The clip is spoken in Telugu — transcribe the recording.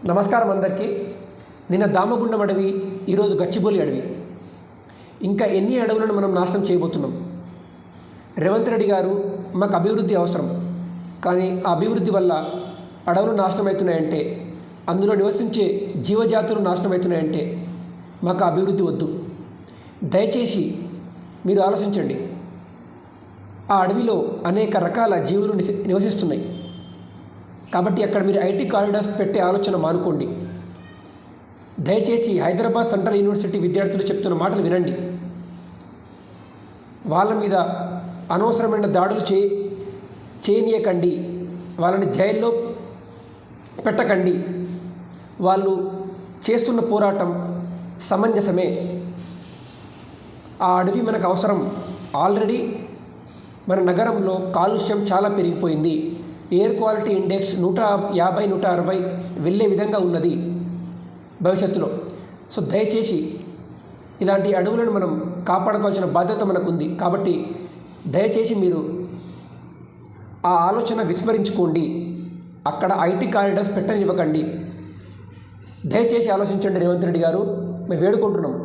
నమస్కారం అందరికీ. నిన్న దామగుండం అడవి, ఈరోజు గచ్చిబౌలి అడవి. ఇంకా ఎన్ని అడవులను మనం నాశనం చేయబోతున్నాం? రేవంత్ రెడ్డి గారు మాకు అభివృద్ధి అవసరం, కానీ ఆ అభివృద్ధి వల్ల అడవులు నాశనం అవుతున్నాయంటే, అందులో నివసించే జీవజాతులు నాశనం అవుతున్నాయంటే మాకు అభివృద్ధి వద్దు. దయచేసి మీరు ఆలోచించండి. ఆ అడవిలో అనేక రకాల జీవులు నివసిస్తున్నాయి. కాబట్టి అక్కడ మీరు ఐటీ కారిడార్స్ పెట్టే ఆలోచన మానుకోండి. దయచేసి హైదరాబాద్ సెంట్రల్ యూనివర్సిటీ విద్యార్థులు చెప్తున్న మాటలు వినండి. వాళ్ళ మీద అనవసరమైన దాడులు చేయనీయకండి. వాళ్ళని జైల్లో పెట్టకండి. వాళ్ళు చేస్తున్న పోరాటం సమంజసమే. ఆ అడవి మనకు అవసరం. ఆల్రెడీ మన నగరంలో కాలుష్యం చాలా పెరిగిపోయింది. ఎయిర్ క్వాలిటీ ఇండెక్స్ 150, 160 వెళ్ళే విధంగా ఉన్నది భవిష్యత్తులో. సో దయచేసి ఇలాంటి అడవులను మనం కాపాడుకోవాల్సిన బాధ్యత మనకుంది. కాబట్టి దయచేసి మీరు ఆ ఆలోచన విస్మరించుకోండి. అక్కడ ఐటీ కారిడార్స్ పెట్టనివ్వకండి. దయచేసి ఆలోచించండి రేవంత్ రెడ్డి గారు, మేము వేడుకుంటున్నాం.